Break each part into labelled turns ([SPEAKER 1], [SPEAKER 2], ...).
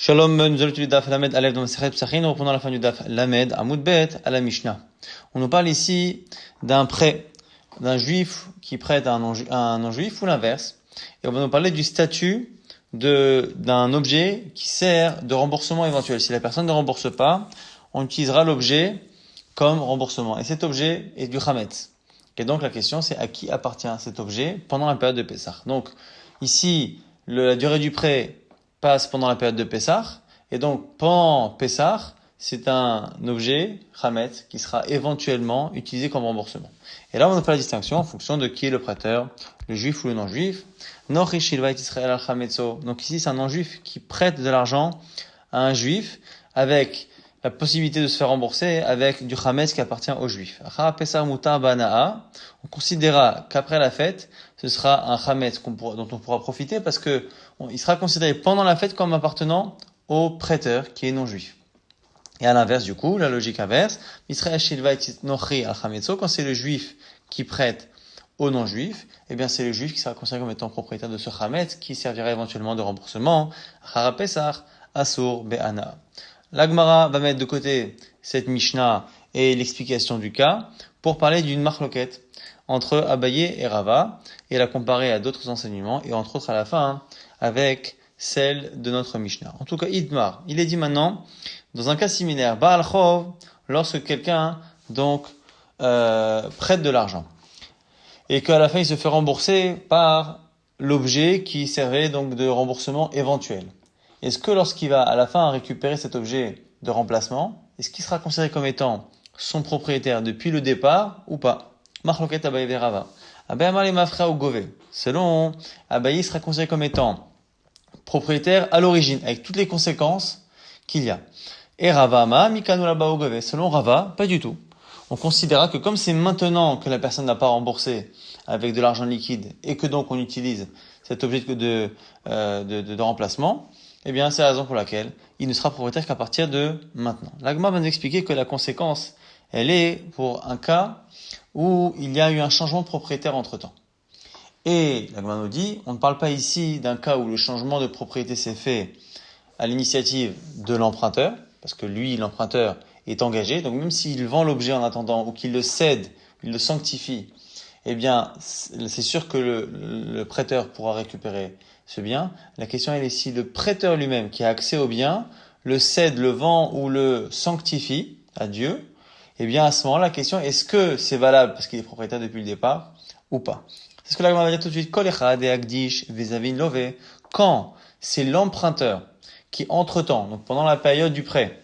[SPEAKER 1] Shalom, nous allons étudier Daf Lamed Aleph dans Masechet Psachin, nous reprenons à la fin du Daf Lamed Amoud Bet à la Mishnah. On nous parle ici d'un prêt d'un juif qui prête à un non-juif ou l'inverse. Et on va nous parler du statut d'un objet qui sert de remboursement éventuel. Si la personne ne rembourse pas, on utilisera l'objet comme remboursement. Et cet objet est du Chametz. Et donc la question c'est à qui appartient cet objet pendant la période de Pessah. Donc ici, la durée du prêt passe pendant la période de Pessah, et donc pendant Pessah, c'est un objet, Chametz, qui sera éventuellement utilisé comme remboursement. Et là, on n'a pas la distinction en fonction de qui est le prêteur, le juif ou le non-juif. Donc ici, c'est un non-juif qui prête de l'argent à un juif avec la possibilité de se faire rembourser avec du Chametz qui appartient au juif. On considérera qu'après la fête, ce sera un Chametz dont on pourra profiter parce que il sera considéré pendant la fête comme appartenant au prêteur qui est non-juif. Et à l'inverse, du coup, la logique inverse, quand c'est le juif qui prête au non-juif, eh bien, c'est le juif qui sera considéré comme étant propriétaire de ce Chametz qui servira éventuellement de remboursement. Chara Pesach, Asur, Be'ana. La Gemara va mettre de côté cette Mishnah et l'explication du cas pour parler d'une marloquette entre Abaye et Rava et la comparer à d'autres enseignements et entre autres à la fin avec celle de notre Mishnah. En tout cas, Idmar, il est dit maintenant, dans un cas similaire, Baal Chov, lorsque quelqu'un donc prête de l'argent et qu'à la fin il se fait rembourser par l'objet qui servait donc de remboursement éventuel. Est-ce que lorsqu'il va à la fin récupérer cet objet de remplacement, est-ce qu'il sera considéré comme étant son propriétaire depuis le départ ou pas? Marloket Abaye ve Rava. Abaye amar le mafra ou gove. Selon Abaye, sera considéré comme étant propriétaire à l'origine, avec toutes les conséquences qu'il y a. Et Rava amar mikanu laba ou gove. Selon Rava, pas du tout. On considérera que comme c'est maintenant que la personne n'a pas remboursé avec de l'argent liquide et que donc on utilise cet objet de remplacement, eh bien, c'est la raison pour laquelle il ne sera propriétaire qu'à partir de maintenant. L'Agma va nous expliquer que la conséquence, elle est pour un cas où il y a eu un changement de propriétaire entre-temps. Et l'Agma nous dit, on ne parle pas ici d'un cas où le changement de propriété s'est fait à l'initiative de l'emprunteur, parce que lui, l'emprunteur, est engagé. Donc, même s'il vend l'objet en attendant ou qu'il le cède, il le sanctifie, eh bien, c'est sûr que le prêteur pourra récupérer ce bien. La question est si le prêteur lui-même, qui a accès au bien, le cède, le vend ou le sanctifie à Dieu, eh bien, à ce moment-là, la question est, est-ce que c'est valable parce qu'il est propriétaire depuis le départ ou pas? C'est ce que la Gemara va dire tout de suite. Kol echad eagdish vezavin love. Quand c'est l'emprunteur qui, entre-temps, donc pendant la période du prêt,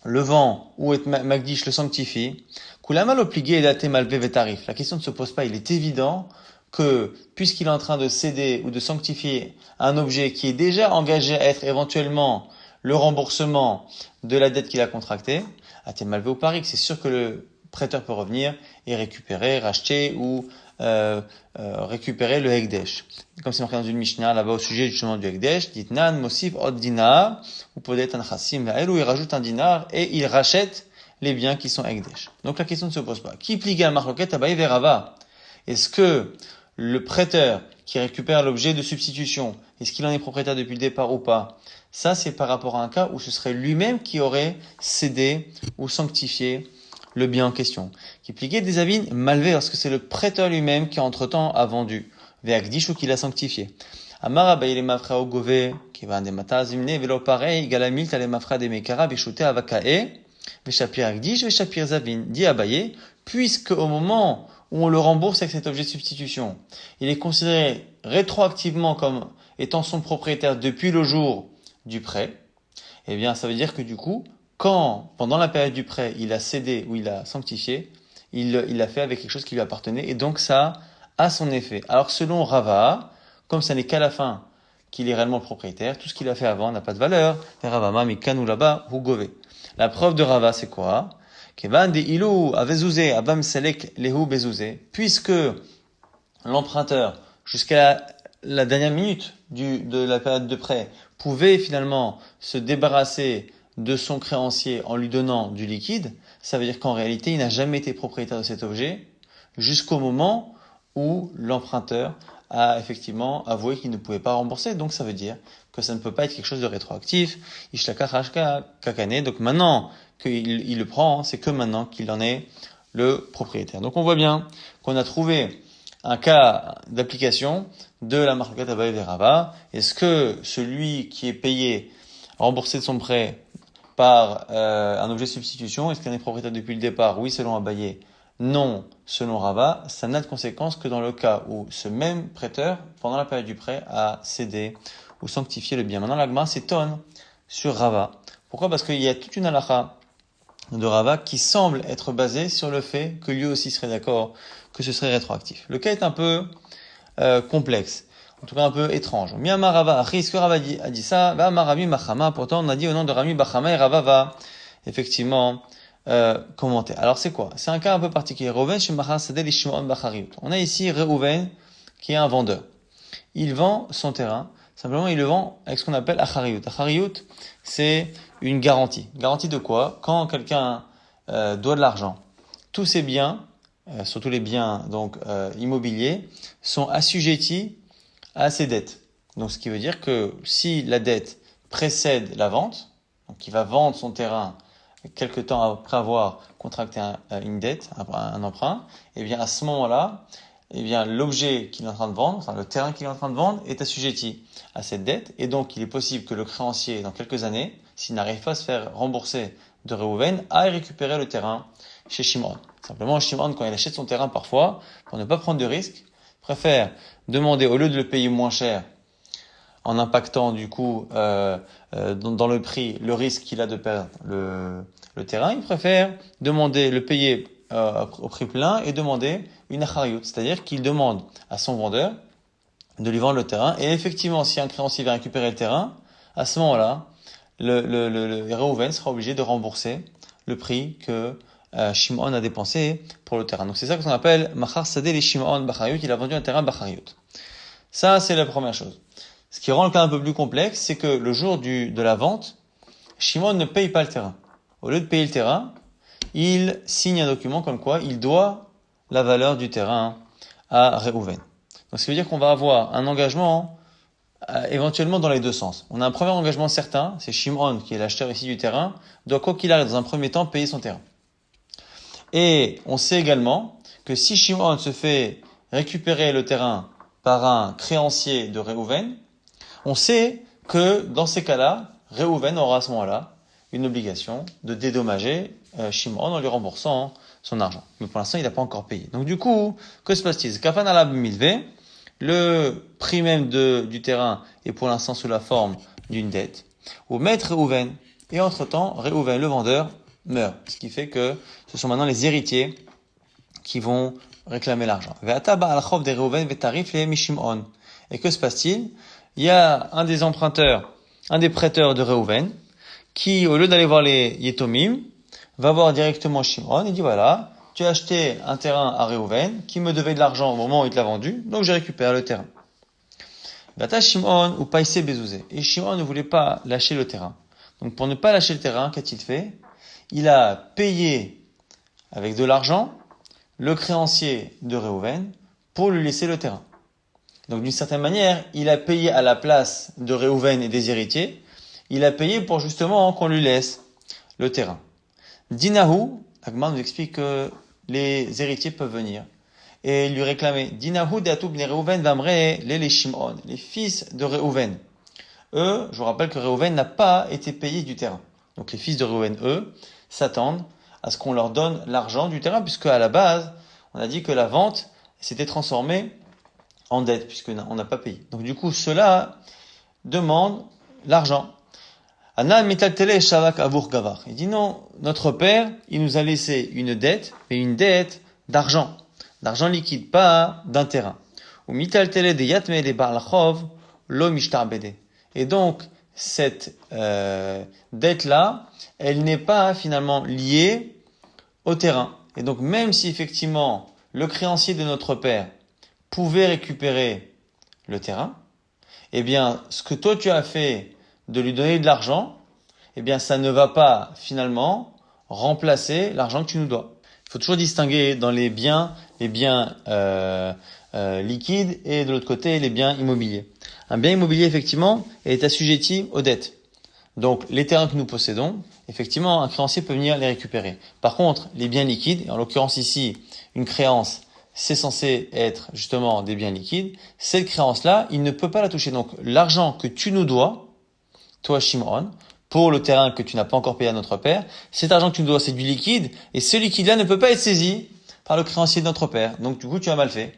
[SPEAKER 1] le vend ou est magdish le sanctifie, Koulamal obligé et daté malvé vétarif. La question ne se pose pas. Il est évident que, puisqu'il est en train de céder ou de sanctifier un objet qui est déjà engagé à être éventuellement le remboursement de la dette qu'il a contractée, daté malvé ou parik, c'est sûr que le prêteur peut revenir et récupérer, racheter ou récupérer le Hekdesh. Comme c'est marqué dans une Mishnah là-bas au sujet justement du Hekdesh, Ditnan, Mosif, Od Dinar, ou peut-être un Chassim, où il rajoute un dinar et il rachète les biens qui sont Hekdesh. Donc la question ne se pose pas. Qui pligue à Marloket Abaye ve Rava? Est-ce que le prêteur qui récupère l'objet de substitution, est-ce qu'il en est propriétaire depuis le départ ou pas? Ça, c'est par rapport à un cas où ce serait lui-même qui aurait cédé ou sanctifié le bien en question. Qui pliquait des avines malvé lorsque c'est le prêteur lui-même qui entre-temps a vendu. Ve'akdish ou qui l'a sanctifié. Amar Abaye le mafra ogove, qui va des matas zimne, velo pareil, galamil tale mafra de mekara, beshute avakae, veshapir akdish, veshapir zavin. Dit Abaye, puisque au moment où on le rembourse avec cet objet de substitution, il est considéré rétroactivement comme étant son propriétaire depuis le jour du prêt, eh bien, ça veut dire que du coup, quand, pendant la période du prêt, il a cédé ou il a sanctifié, il l'a fait avec quelque chose qui lui appartenait, et donc ça a son effet. Alors, selon Rava, comme ça n'est qu'à la fin qu'il est réellement propriétaire, tout ce qu'il a fait avant n'a pas de valeur. Ravama, mikanu laba, hugove. La preuve de Rava, c'est quoi? Puisque l'emprunteur, jusqu'à la dernière minute de la période de prêt, pouvait finalement se débarrasser de son créancier en lui donnant du liquide, ça veut dire qu'en réalité, il n'a jamais été propriétaire de cet objet jusqu'au moment où l'emprunteur a effectivement avoué qu'il ne pouvait pas rembourser. Donc ça veut dire que que ça ne peut pas être quelque chose de rétroactif. Ishlaka Hashka Kakane. Donc maintenant qu'il le prend, c'est que maintenant qu'il en est le propriétaire. Donc on voit bien qu'on a trouvé un cas d'application de la Marlokat Abaye Verava. Est-ce que celui qui est payé, remboursé de son prêt par un objet de substitution, est-ce qu'il en est propriétaire depuis le départ? Oui, selon Abaye. Non, selon Rava. Ça n'a de conséquence que dans le cas où ce même prêteur, pendant la période du prêt, a cédé ou sanctifié le bien. Maintenant, l'Agma s'étonne sur Rava. Pourquoi? Parce qu'il y a toute une halakha de Rava qui semble être basée sur le fait que lui aussi serait d'accord que ce serait rétroactif. Le cas est un peu complexe, en tout cas un peu étrange. Miyama Rava, est-ce que Rava a dit ça? Va Marami Machama, pourtant on a dit au nom de Rami Bachama et Rava va effectivement commenter. Alors c'est quoi? C'est un cas un peu particulier. Reuven chez Machar Sadeh li Shimon Bachariyut. On a ici Reuven qui est un vendeur. Il vend son terrain, simplement il le vend avec ce qu'on appelle Achariyut. Achariyut, c'est une garantie. Garantie de quoi? Quand quelqu'un doit de l'argent, tous ses biens, surtout les biens donc immobiliers, sont assujettis à ses dettes. Donc ce qui veut dire que si la dette précède la vente, donc il va vendre son terrain quelque temps après avoir contracté une dette, un emprunt, et bien à ce moment-là, eh bien l'objet qu'il est en train de vendre, enfin le terrain qu'il est en train de vendre, est assujetti à cette dette, et donc il est possible que le créancier, dans quelques années, s'il n'arrive pas à se faire rembourser de Reuven, aille récupérer le terrain chez Shimon. Simplement, Shimon, quand il achète son terrain parfois, pour ne pas prendre de risques, préfère demander, au lieu de le payer moins cher, en impactant du coup dans le prix le risque qu'il a de perdre le terrain, il préfère demander le payer au prix plein et demander une achariyut, c'est-à-dire qu'il demande à son vendeur de lui vendre le terrain, et effectivement si un créancier vient récupérer le terrain, à ce moment-là le Reuven sera obligé de rembourser le prix que Shimon a dépensé pour le terrain. Donc c'est ça qu'on appelle Machar Sadeh li Shimon Bachariyut, il a vendu un terrain Bachariyut. Ça c'est la première chose. Ce qui rend le cas un peu plus complexe, c'est que le jour de la vente, Shimon ne paye pas le terrain. Au lieu de payer le terrain, il signe un document comme quoi il doit la valeur du terrain à Reuven. Donc, ce qui veut dire qu'on va avoir un engagement éventuellement dans les deux sens. On a un premier engagement certain, c'est Shimon, qui est l'acheteur ici du terrain, doit quoi qu'il arrive dans un premier temps payer son terrain. Et on sait également que si Shimon se fait récupérer le terrain par un créancier de Reuven, on sait que dans ces cas-là, Reuven aura à ce moment-là une obligation de dédommager Shimon en lui remboursant son argent. Mais pour l'instant, il n'a pas encore payé. Donc du coup, que se passe-t-il? Kafan alab milve, le prix même du terrain est pour l'instant sous la forme d'une dette. Au maître Reuven, et entre-temps, Reuven, le vendeur, meurt. Ce qui fait que ce sont maintenant les héritiers qui vont réclamer l'argent. Et que se passe-t-il? Il y a un des emprunteurs, un des prêteurs de Reuven, qui, au lieu d'aller voir les Yetomim, va voir directement Shimon et dit voilà, tu as acheté un terrain à Reuven qui me devait de l'argent au moment où il te l'a vendu, donc je récupère le terrain. Vata Shimon ou Païse Bezouzé. Et Shimon ne voulait pas lâcher le terrain. Donc pour ne pas lâcher le terrain, qu'a-t-il fait? Il a payé avec de l'argent le créancier de Reuven pour lui laisser le terrain. Donc d'une certaine manière, il a payé à la place de Reuven et des héritiers, il a payé pour justement qu'on lui laisse le terrain. Dinahu, Agma nous explique que les héritiers peuvent venir et lui réclamer. Dinahu de'atub bnei Reuven vamre les Shimon, les fils de Reuven. Eux, je vous rappelle que Reuven n'a pas été payé du terrain. Donc les fils de Reuven, eux, s'attendent à ce qu'on leur donne l'argent du terrain, puisque à la base, on a dit que la vente s'était transformée en dette, puisqu'on n'a pas payé. Donc du coup, ceux-là demandent l'argent. Ana mitaltele shavak avur gavar. Il dit non, notre père, il nous a laissé une dette, mais une dette d'argent liquide, pas d'un terrain. Ou mitaltele de yatme de barlachov lo mishtarbede. Et donc cette dette-là, elle n'est pas finalement liée au terrain. Et donc même si effectivement le créancier de notre père pouvait récupérer le terrain, eh bien ce que toi tu as fait de lui donner de l'argent, eh bien ça ne va pas finalement remplacer l'argent que tu nous dois. Il faut toujours distinguer dans les biens liquides et de l'autre côté les biens immobiliers. Un bien immobilier, effectivement, est assujetti aux dettes. Donc, les terrains que nous possédons, effectivement, un créancier peut venir les récupérer. Par contre, les biens liquides, et en l'occurrence ici, une créance, c'est censé être justement des biens liquides, cette créance-là, il ne peut pas la toucher. Donc, l'argent que tu nous dois, toi, Shimon, pour le terrain que tu n'as pas encore payé à notre père, cet argent que tu nous dois, c'est du liquide, et ce liquide-là ne peut pas être saisi par le créancier de notre père. Donc, du coup, tu as mal fait.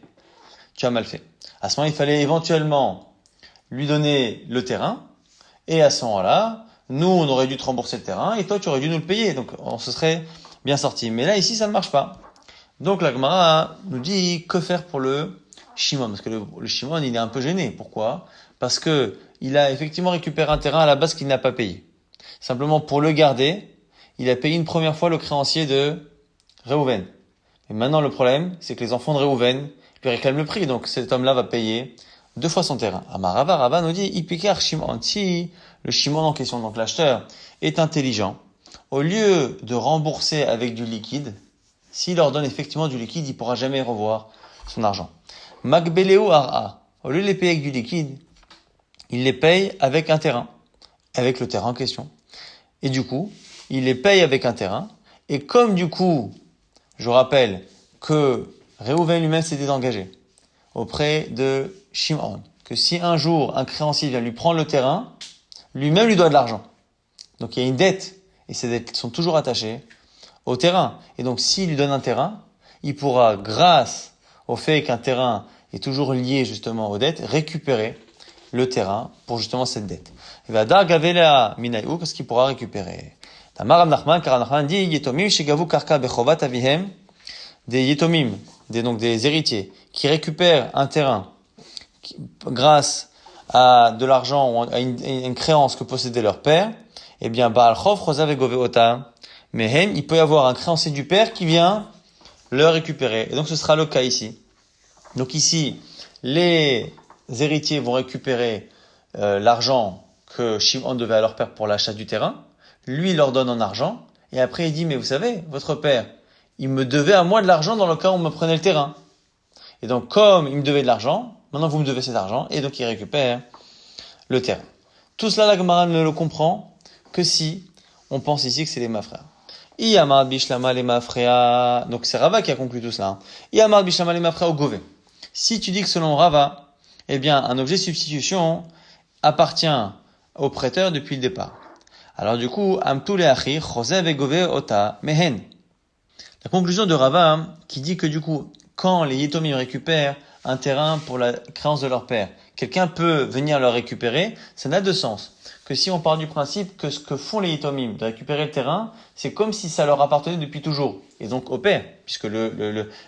[SPEAKER 1] Tu as mal fait. À ce moment, il fallait éventuellement lui donner le terrain, et à ce moment-là, nous, on aurait dû te rembourser le terrain, et toi, tu aurais dû nous le payer. Donc, on se serait bien sorti. Mais là, ici, ça ne marche pas. Donc, la Gemara nous dit que faire pour le Shimon. Parce que le Shimon, il est un peu gêné. Pourquoi? Parce que il a effectivement récupéré un terrain à la base qu'il n'a pas payé. Simplement, pour le garder, il a payé une première fois le créancier de Réhouven. Et maintenant, le problème, c'est que les enfants de Réhouven lui réclament le prix. Donc, cet homme-là va payer 2 fois son terrain. Amarava, Rava nous dit, Ipikar Shimon. Si le Shimon en question, donc l'acheteur, est intelligent, au lieu de rembourser avec du liquide, s'il leur donne effectivement du liquide, il pourra jamais revoir son argent. Makbeleo Ar'a. Au lieu de les payer avec du liquide, il les paye avec un terrain, avec le terrain en question. Et du coup, il les paye avec un terrain. Et comme du coup, je rappelle que Réhouven lui-même s'était engagé auprès de Shimon, que si un jour un créancier vient lui prendre le terrain, lui-même lui doit de l'argent. Donc il y a une dette, et ces dettes sont toujours attachées au terrain. Et donc s'il lui donne un terrain, il pourra, grâce au fait qu'un terrain est toujours lié justement aux dettes, récupérer le terrain pour justement cette dette. Il va dar gavela minayu, qu'est-ce qu'il pourra récupérer? Tamar Nachman, car Nachman dit yetomim shegavu karka bechovat avihem, des yetomim, donc des héritiers, qui récupèrent un terrain grâce à de l'argent ou à une créance que possédait leur père, eh bien, Baal Chov, Rosav et Goveota, Mehem, il peut y avoir un créancier du père qui vient le récupérer. Et donc, ce sera le cas ici. Donc ici, les héritiers vont récupérer l'argent que Shimon devait à leur père pour l'achat du terrain. Lui, il leur donne en argent. Et après, il dit, mais vous savez, votre père, il me devait à moi de l'argent dans le cas où on me prenait le terrain. Et donc, comme il me devait de l'argent, maintenant vous me devez cet argent, et donc il récupère le terrain. Tout cela, la Gemara ne le comprend que si on pense ici que c'est les mafréas. Iyamad bishlama les mafréas. Donc c'est Rava qui a conclu tout cela. Iyamad bishlama les mafréas au Gové. Si tu dis que selon Rava, eh bien, un objet de substitution appartient au prêteur depuis le départ. Alors du coup, amtu leachi, chosev et Gové ota mehen. La conclusion de Rava, qui dit que du coup, quand les Yetomim récupèrent un terrain pour la créance de leur père, quelqu'un peut venir le récupérer, ça n'a de sens. Que si on part du principe que ce que font les Yetomim, de récupérer le terrain, c'est comme si ça leur appartenait depuis toujours. Et donc au père, puisque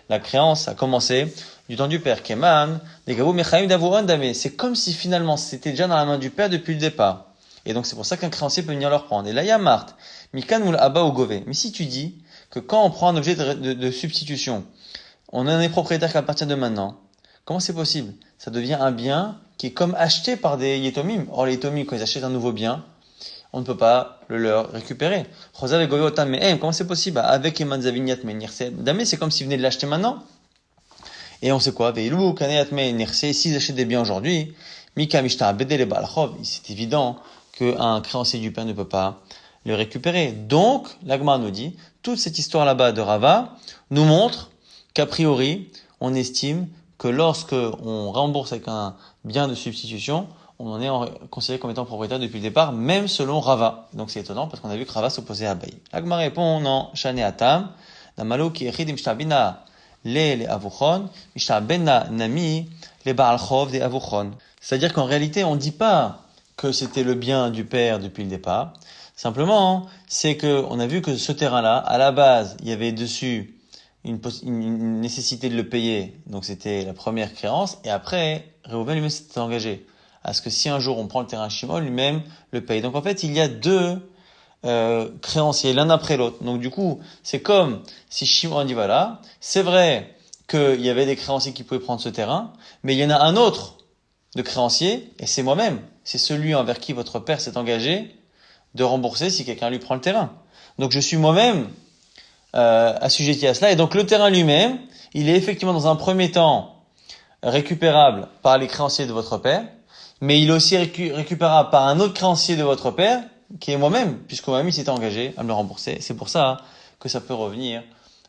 [SPEAKER 1] la créance a commencé du temps du père. Keman, des Gabou Mechaim Davouran Dame. C'est comme si finalement c'était déjà dans la main du père depuis le départ. Et donc c'est pour ça qu'un créancier peut venir le reprendre. Et là il y a Marthe, Mikan Moul Abba ou Gové. Mais si tu dis que quand on prend un objet de substitution, on en est propriétaire qu'à partir de maintenant, comment c'est possible? Ça devient un bien qui est comme acheté par des Yetomim. Or les Yetomim, quand ils achètent un nouveau bien, on ne peut pas le leur récupérer. Comment c'est possible? Avec Eman Zavignat Menir, c'est comme s'ils venaient de l'acheter maintenant. Et on sait quoi? S'ils achètent des biens aujourd'hui, c'est évident qu'un créancier du pain ne peut pas le récupérer. Donc, l'Agma nous dit, toute cette histoire là-bas de Rava nous montre qu'a priori, on estime que lorsque on rembourse avec un bien de substitution, on en est considéré comme étant propriétaire depuis le départ, même selon Rava. Donc c'est étonnant parce qu'on a vu que Rava s'opposait à Abaye. L'Agma répond, non, Shane Atam, Namalo ki echidim shtabina les avuchon, mishtabena nami les Baal Chov des avuchon. C'est-à-dire qu'en réalité, on ne dit pas que c'était le bien du père depuis le départ. Simplement, c'est que on a vu que ce terrain-là, à la base, il y avait dessus une nécessité de le payer. Donc c'était la première créance. Et après, Réhouven lui-même s'était engagé à ce que si un jour on prend le terrain Shimon, lui-même le paye. Donc en fait, il y a deux créanciers, l'un après l'autre. Donc du coup, c'est comme si Shimon dit voilà, c'est vrai qu'il y avait des créanciers qui pouvaient prendre ce terrain, mais il y en a un autre de créancier, et c'est moi-même. C'est celui envers qui votre père s'est engagé de rembourser si quelqu'un lui prend le terrain. Donc je suis moi-même assujetti à cela. Et donc le terrain lui-même, il est effectivement dans un premier temps récupérable par les créanciers de votre père, mais il est aussi récupérable par un autre créancier de votre père, qui est moi-même, puisque moi-même il s'était engagé à me le rembourser. C'est pour ça que ça peut revenir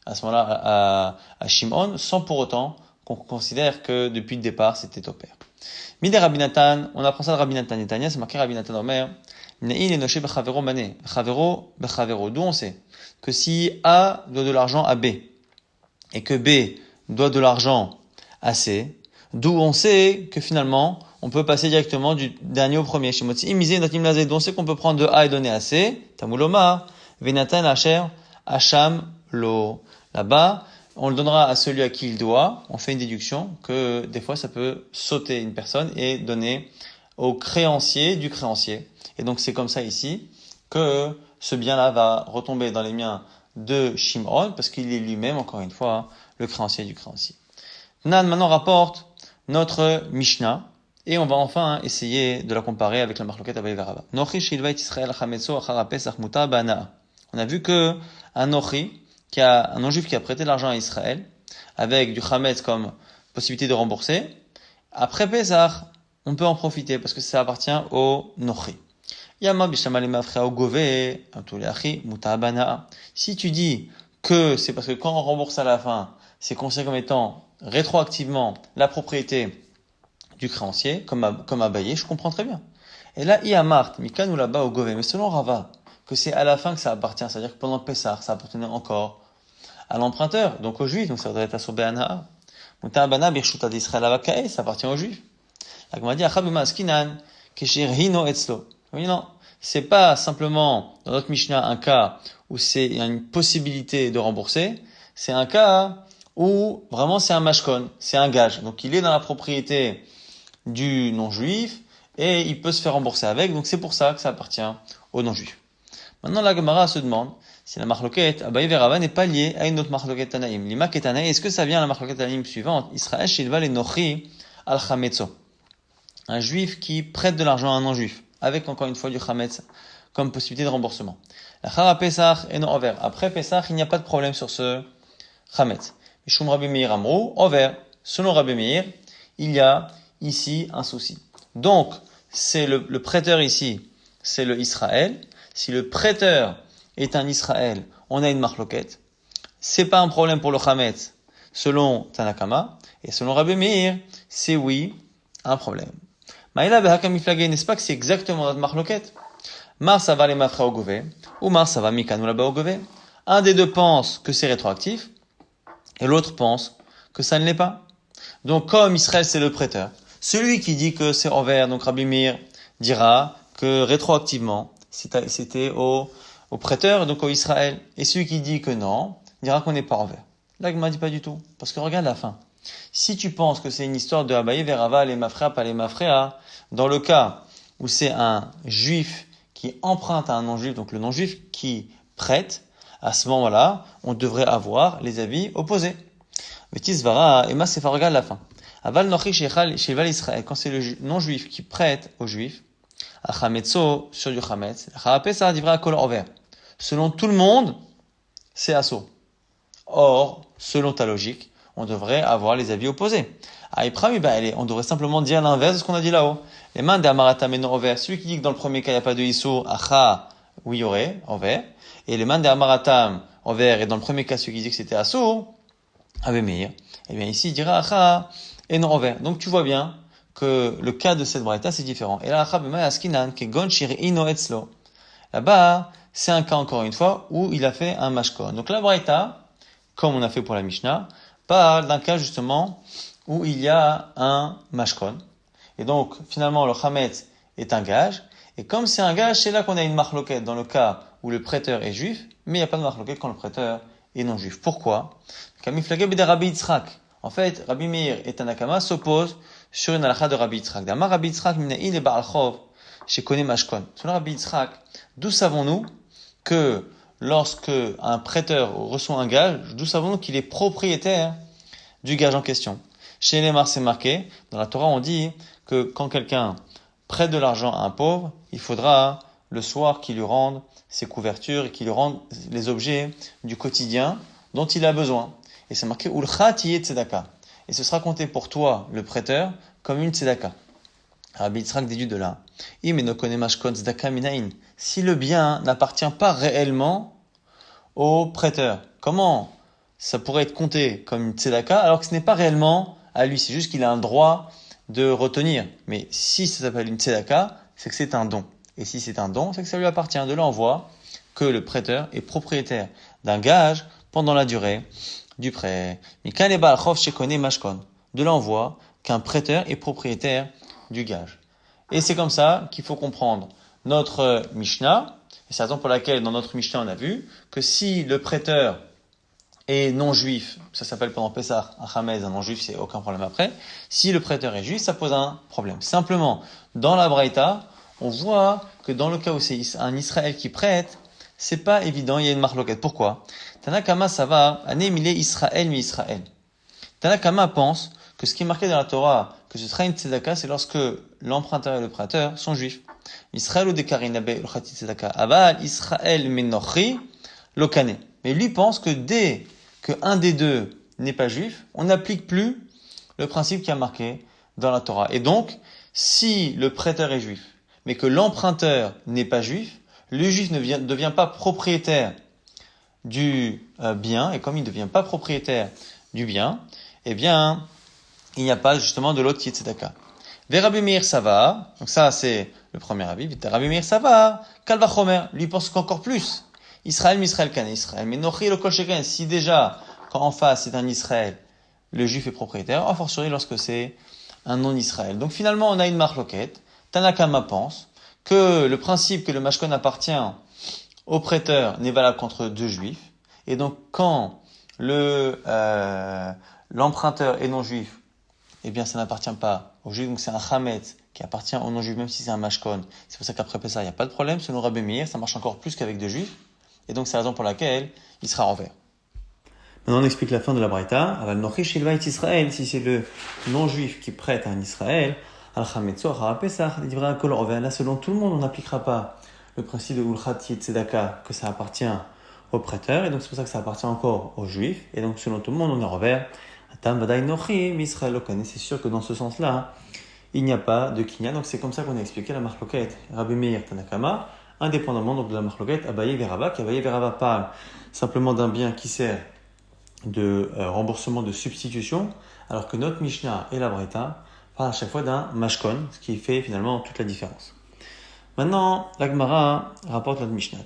[SPEAKER 1] à ce moment-là à Shimon, sans pour autant qu'on considère que depuis le départ c'était au père. Midé Rabbi Nathan, on apprend ça de Rabbi Nathan Netanya, c'est marqué Rabbi Nathan Omer, Ne'il enoché bechavero mané, bechavero, d'où on sait que si A doit de l'argent à B, et que B doit de l'argent à C, d'où on sait que finalement, on peut passer directement du dernier au premier. D'où on sait qu'on peut prendre de A et donner à C, Tamuloma, Venatan Asher, Hacham Lo. Là-bas, on le donnera à celui à qui il doit. On fait une déduction que des fois ça peut sauter une personne et donner au créancier du créancier. Et donc c'est comme ça ici que ce bien-là va retomber dans les miens de Shimon parce qu'il est lui-même, encore une fois, le créancier du créancier. Nan maintenant rapporte notre Mishnah et on va enfin essayer de la comparer avec la marloquette Abaye Veraba. Nochi shilva et Israël chametzo achar pesach muta bana. On a vu que un nochi, un non-juif qui a prêté de l'argent à Israël, avec du chametz comme possibilité de rembourser, après Pesach, on peut en profiter parce que ça appartient au nochi. Yama bishama lemafrea ogove, achi muta bana. Si tu dis que c'est parce que quand on rembourse à la fin, c'est considéré comme étant rétroactivement la propriété du créancier, comme à bailler, je comprends très bien. Et là, Iamart, Mikan ou là-bas au Gové, mais selon Rava, que c'est à la fin que ça appartient, c'est-à-dire que pendant Pessah, ça appartenait encore à l'emprunteur, donc aux Juifs, donc ça devrait être à Sobéana. Mutabana, Birchuta d'Israël Avakae, ça appartient aux Juifs. La Gemara dit, Achabuma Askinan, Keshir Hino Etzlo. Oui, non. C'est pas simplement, dans notre Mishnah, un cas où c'est une possibilité de rembourser, c'est un cas où vraiment c'est un mashkon, c'est un gage. Donc il est dans la propriété du non-juif et il peut se faire rembourser avec. Donc c'est pour ça que ça appartient au non-juif. Maintenant la Gemara se demande si la marloquette Abaye Verava n'est pas liée à une autre marloquette Tanaïm. Lima Ketanaïm, est-ce que ça vient à la marloquette Tanaïm suivante? Israël Shilva le Nochi al Chametzo. Un juif qui prête de l'argent à un non-juif, avec encore une fois du Chametz comme possibilité de remboursement. La Chara Pesach et non over. Après Pesach, il n'y a pas de problème sur ce Chametz. Mishum Rabbi Meir Amrou, over. Selon Rabbi Meir, il y a ici un souci. Donc, c'est le prêteur ici, c'est le Israël. Si le prêteur est un Israël, on a une marloquette. C'est pas un problème pour le Chametz, selon Tanakama. Et selon Rabbi Meir, c'est oui, un problème. Maïla behaka miflagé, n'est-ce pas que c'est exactement notre marloquette? Mar ça va les mafra au gové, ou Mar ça va mikanou là-bas au gové. Un des deux pense que c'est rétroactif, et l'autre pense que ça ne l'est pas. Donc, comme Israël c'est le prêteur, celui qui dit que c'est envers, donc Rabbi Meir dira que rétroactivement, c'était au prêteur, donc au Israël. Et celui qui dit que non, dira qu'on n'est pas envers. Là, il m'a dit pas du tout. Parce que regarde la fin. Si tu penses que c'est une histoire de Abaye Verava, les mafréa, pas les mafréa, dans le cas où c'est un juif qui emprunte à un non-juif, donc le non-juif qui prête, à ce moment-là, on devrait avoir les avis opposés. Vetisvara, Emma Sefa, regarde la fin. Aval Nochi Sheval Israël, quand c'est le non-juif qui prête au juif, à Chametzo, sur du Chametz, ça divra kol over. Selon tout le monde, c'est assaut. Or, selon ta logique, on devrait avoir les avis opposés. On devrait simplement dire l'inverse de ce qu'on a dit là-haut. Les mains d'Amaratam et non over. Celui qui dit que dans le premier cas, il n'y a pas de Issur, Acha, oui, il y aurait, envers. Et les mains d'Amaratam, envers, et dans le premier cas, celui qui dit que c'était Assour, Abémeir. Eh bien, ici, il dira Acha et non envers. Donc, tu vois bien que le cas de cette braïta, c'est différent. Et là, Acha, Abémeir, Askinan, Kegon, Shiri, Ino, Etzlo. Là-bas, c'est un cas, encore une fois, où il a fait un mashkon. Donc, la braïta, comme on a fait pour la Mishnah, parle d'un cas, justement, où il y a un mashkon. Et donc, finalement, le chametz est un gage. Et comme c'est un gage, c'est là qu'on a une marloquette dans le cas où le prêteur est juif, mais il n'y a pas de marloquette quand le prêteur est non juif. Pourquoi? Rabbi Yitzhak. En fait, Rabbi Meir et Tanakama s'opposent sur une halakha de Rabbi Yitzhak. D'Amar Rabbi Yitzhak, Minaïl et Baal Chov, chez Koné Mashkon. Selon Rabbi Yitzhak, d'où savons-nous que lorsque un prêteur reçoit un gage, d'où savons-nous qu'il est propriétaire du gage en question? Chez Neymar, c'est marqué. Dans la Torah, on dit que quand quelqu'un prête de l'argent à un pauvre, il faudra le soir qu'il lui rende ses couvertures et qu'il lui rende les objets du quotidien dont il a besoin. Et c'est marqué Ulcha tiye tzedaka. Et ce sera compté pour toi, le prêteur, comme une tzedaka. Rabbi Yitzhak déduit de là. Si le bien n'appartient pas réellement au prêteur, comment ça pourrait être compté comme une tzedaka alors que ce n'est pas réellement à lui, c'est juste qu'il a un droit de retenir. Mais si ça s'appelle une tzedaka, c'est que c'est un don. Et si c'est un don, c'est que ça lui appartient. De là, on voit que le prêteur est propriétaire d'un gage pendant la durée du prêt. De là, on voit qu'un prêteur est propriétaire du gage. Et c'est comme ça qu'il faut comprendre notre Mishnah. Et c'est la raison pour laquelle, dans notre Mishnah, on a vu que si le prêteur est non-juif, ça s'appelle pendant Pessah un Chamez, un non-juif, c'est aucun problème après. Si le prêteur est juif, ça pose un problème. Simplement, dans la Braïta, on voit que dans le cas où c'est un Israël qui prête, c'est pas évident, il y a une marloquette. Pourquoi? Tanakama, ça va, anémilé Israël mi Israël. Tanakama pense que ce qui est marqué dans la Torah, que ce sera une tzedaka, c'est lorsque l'emprunteur et le prêteur sont juifs. Israël ou dekarinabe l'chati tzedaka. Abal Israël menochi lokane. Mais lui pense que dès qu'un des deux n'est pas juif, on n'applique plus le principe qui a marqué dans la Torah. Et donc, si le prêteur est juif, mais que l'emprunteur n'est pas juif, le juif ne devient pas propriétaire du bien, et comme il ne devient pas propriétaire du bien, eh bien, il n'y a pas justement de l'autre qui est tzedaka. Rabbi Meir Sava, donc ça c'est le premier avis, Rabbi Meir Sava, Kalva Chomer, lui pense qu'encore plus. Israël, Misraël, Kan Israël, mais Nochi le Kol Sheken, si déjà, quand en face c'est un Israël, le juif est propriétaire, a fortiori lorsque c'est un non-Israël. Donc finalement, on a une marloquette. Tanakama pense que le principe que le mashkon appartient au prêteur n'est valable qu'entre deux juifs. Et donc, quand l'emprunteur est non-juif, eh bien, ça n'appartient pas au juif. Donc, c'est un chametz qui appartient au non-juif, même si c'est un mashkon. C'est pour ça qu'après Pessah, il n'y a pas de problème. Selon Rabbi Meir, ça marche encore plus qu'avec deux juifs. Et donc, c'est la raison pour laquelle il sera envers. Maintenant, on explique la fin de la Braïta. Aval nochi shilvait Israël, si c'est le non-juif qui prête à un Israël, al chametzo ha Pessah, divra kol roven. Là, selon tout le monde, on n'appliquera pas le principe de ulchat tzedaka, que ça appartient au prêteur, et donc c'est pour ça que ça appartient encore aux juifs, et donc selon tout le monde, on est revers. Atam vadai nochi Israël lokan. Et c'est sûr que dans ce sens-là, il n'y a pas de kinyan. Donc c'est comme ça qu'on a expliqué la marloquette. Rabbi Meir Tanakama, indépendamment donc de la marloquette Abaye Verava, qui Abaye Verava parle simplement d'un bien qui sert de remboursement de substitution, alors que notre Mishnah et la Braïta parlent à chaque fois d'un mashkon, ce qui fait finalement toute la différence. Maintenant, la Gemara rapporte notre Mishnah.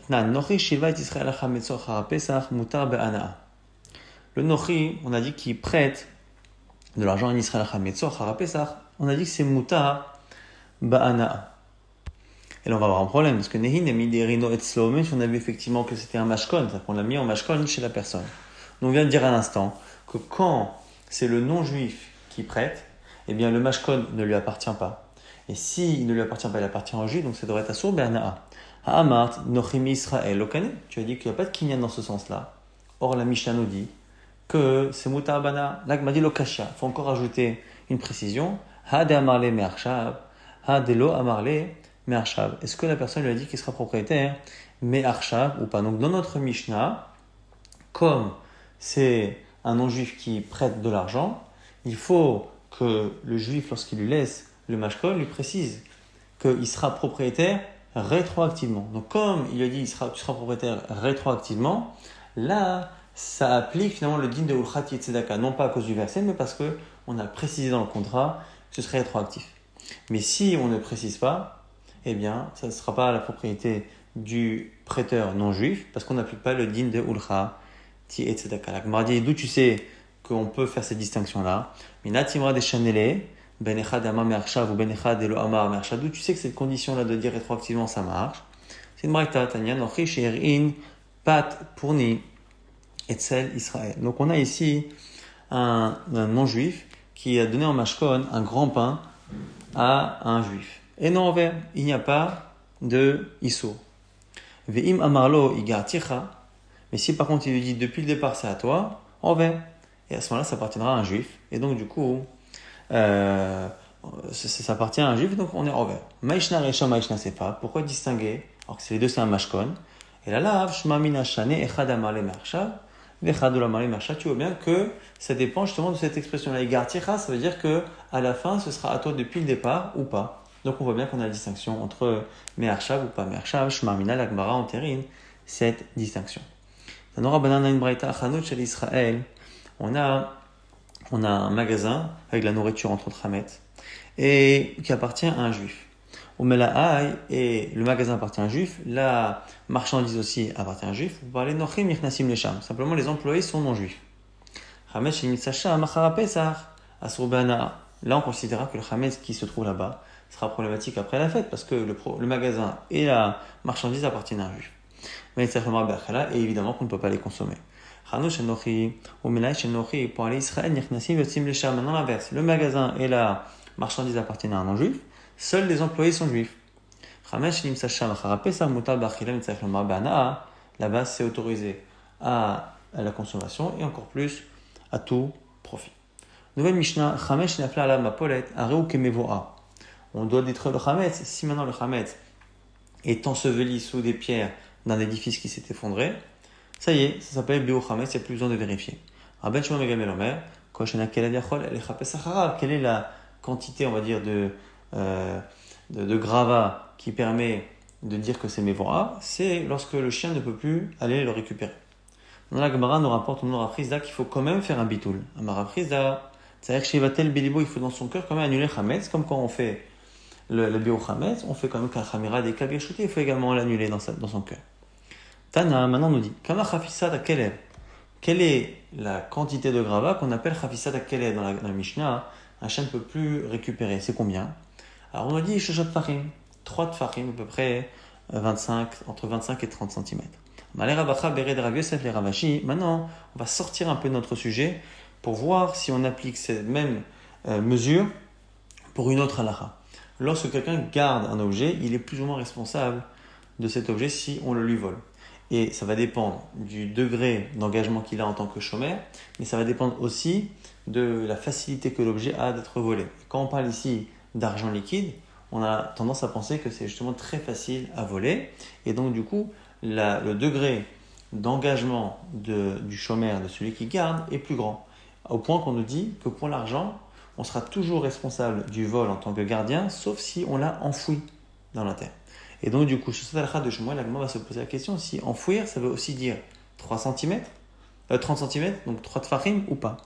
[SPEAKER 1] Le Nochi, on a dit qu'il prête de l'argent en Israël on a dit que c'est mutar ba'ana'a. Et là, on va avoir un problème, parce que Nehin a mis des rino et slow, même si on a vu effectivement que c'était un mashkon, c'est-à-dire qu'on l'a mis en mashkon chez la personne. Donc on vient de dire à l'instant que quand c'est le non-juif qui prête, eh bien le mashkon ne lui appartient pas. Et s'il ne lui appartient pas, il appartient au juif, donc ça devrait être assour be'ana'a. Ha'amart nochimi Israël lokane. Tu as dit qu'il n'y a pas de kinyan dans ce sens-là. Or la Mishnah nous dit que c'est mutar bana. Là, m'a dit lokasha. Il faut encore rajouter une précision. Ha de amarle me'arshav. Ha de lo amarle me'arshav. Est-ce que la personne lui a dit qu'il sera propriétaire me'arshav ou pas? Donc dans notre Mishnah, comme c'est un non-juif qui prête de l'argent, il faut que le juif, lorsqu'il lui laisse le mashkon, lui précise qu'il sera propriétaire rétroactivement. Donc comme il a dit tu seras propriétaire rétroactivement, là, ça applique finalement le din de ulchat tzedaka, non pas à cause du verset, mais parce qu'on a précisé dans le contrat que ce serait rétroactif. Mais si on ne précise pas, eh bien, ça ne sera pas la propriété du prêteur non-juif, parce qu'on n'applique pas le din de ulchat tzedaka. La Gemara dit, d'où tu sais qu'on peut faire cette distinction-là? Minatimra de chanele, ben echad amar me'arshav ou ben echad elo amar me'arshav. D'où tu sais que cette condition-là de dire rétroactivement, ça marche? C'est une braïta, tanya nochi she'erin pat pourni etzel Israël. Donc on a ici un non-juif qui a donné en mashkon un grand pain à un juif. Et non envers, il n'y a pas de issur. Ve'im amarlo igarticha. Mais si par contre il lui dit depuis le départ c'est à toi, envers. Et à ce moment-là ça appartiendra à un juif. Et donc du coup, ça appartient à un juif, donc on est envers. Maïshna recha, maïshna sepa. Pourquoi distinguer? Alors que les deux c'est un mashkon. Et là, là, shma mina shane echad amarle me'arshav. Tu vois bien que ça dépend justement de cette expression-là. Igarticha, ça veut dire que à la fin, ce sera à toi depuis le départ ou pas. Donc on voit bien qu'on a la distinction entre Me'arshav ou pas Me'arshav, Shmarmina, l'Agmara entérine cette distinction. Tanora Banana une Braïta Chanot chez l'Israël. On a un magasin avec de la nourriture entre autres Hametz et qui appartient à un juif. On met la haï et le magasin appartient à un juif, la marchandise aussi appartient à un juif. Vous parlez Nochim Yichnasim Lesham. Simplement les employés sont non juifs. Hametz chez Mitzasham Achara Pesach Asur Bana. Là on considérera que le Hametz qui se trouve là-bas sera problématique après la fête parce que le magasin et la marchandise appartiennent à un juif. Mais et évidemment qu'on ne peut pas les consommer. Pour aller Israël, maintenant l'inverse. Le magasin et la marchandise appartiennent à un non-juif, seuls les employés sont juifs. Là-bas, c'est autorisé à la consommation et encore plus à tout profit. Nouvelle Mishnah, on doit détruire le Chametz. Si maintenant le Chametz est enseveli sous des pierres d'un édifice qui s'est effondré, ça y est, ça s'appelle Bio Chametz, il n'y a plus besoin de vérifier. Rabben Shimon Megamel Omer, quelle est la quantité, on va dire, de gravat qui permet de dire que c'est Mevora? C'est lorsque le chien ne peut plus aller le récupérer. Dans la Gemara nous rapporte au Maraprizda qu'il faut quand même faire un bitoul. Un Maraprizda, c'est-à-dire que chez Vatel Bilibo, il faut dans son cœur quand même annuler Chametz, comme quand on fait le Bio Chametz, on fait quand même qu'un Chamira des Kabir Shouté, il faut également l'annuler dans son cœur. Tana maintenant nous dit Kama Chafissat à Kelev. Quelle est la quantité de gravat qu'on appelle Chafissat à Kelev dans la Mishnah? Un chien ne peut plus récupérer. C'est combien? Alors on a dit Shoshat Tfachim, 3 Tfachim, à peu près entre 25 et 30 cm. Maintenant, on va sortir un peu de notre sujet pour voir si on applique cette même mesure pour une autre halakha. Lorsque quelqu'un garde un objet, il est plus ou moins responsable de cet objet si on le lui vole. Et ça va dépendre du degré d'engagement qu'il a en tant que chômeur, mais ça va dépendre aussi de la facilité que l'objet a d'être volé. Quand on parle ici d'argent liquide, on a tendance à penser que c'est justement très facile à voler. Et donc du coup, le degré d'engagement du chômeur, de celui qui garde, est plus grand. Au point qu'on nous dit que pour l'argent, on sera toujours responsable du vol en tant que gardien, sauf si on l'a enfoui dans la terre. Et donc, du coup, chez cette halakha de Shmuel, la Gemara va se poser la question si enfouir, ça veut aussi dire 3 cm, 30 cm, donc 3 tfachim ou pas.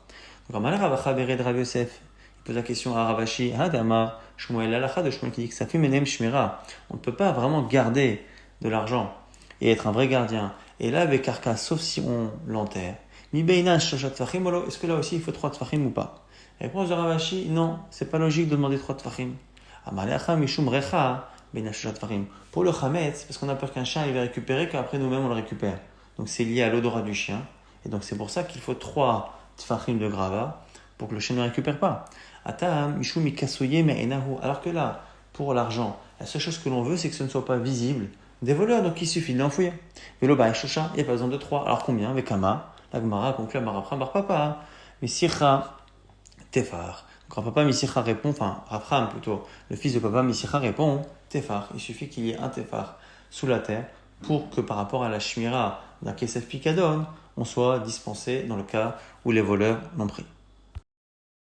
[SPEAKER 1] Donc, Amalek Ravacha Bered Rav Yosef, il pose la question à Ravashi, Hadama, Shmuel, la halakha de Shmuel qui dit que ça fait menem shmira. On ne peut pas vraiment garder de l'argent et être un vrai gardien. Et là, Bekarka, sauf si on l'enterre. Mi Beinan Shoshat Tfachim, est-ce que là aussi il faut 3 tfachim ou pas? Réponse de Ravashi, non, c'est pas logique de demander 3 tfachim. Amalek Mishum Recha. Pour le Chametz, parce qu'on a peur qu'un chien il va récupérer, qu'après nous-mêmes on le récupère. Donc c'est lié à l'odorat du chien. Et donc c'est pour ça qu'il faut 3 tfachim de gravat pour que le chien ne récupère pas. Alors que là, pour l'argent, la seule chose que l'on veut, c'est que ce ne soit pas visible des voleurs, donc il suffit de l'enfouir. Velo ba shosha, il n'y a pas besoin de 3. Alors combien? Avec Kama, la Gemara conclut à Marapram bar papa. Mais Sicha Tefar. Donc Papa Misicha répond, enfin Rapram plutôt, le fils de Papa Misicha répond Tefar. Il suffit qu'il y ait un Tefar sous la terre pour que par rapport à la Shmira d'un Kesef Pikadon, on soit dispensé dans le cas où les voleurs l'ont pris.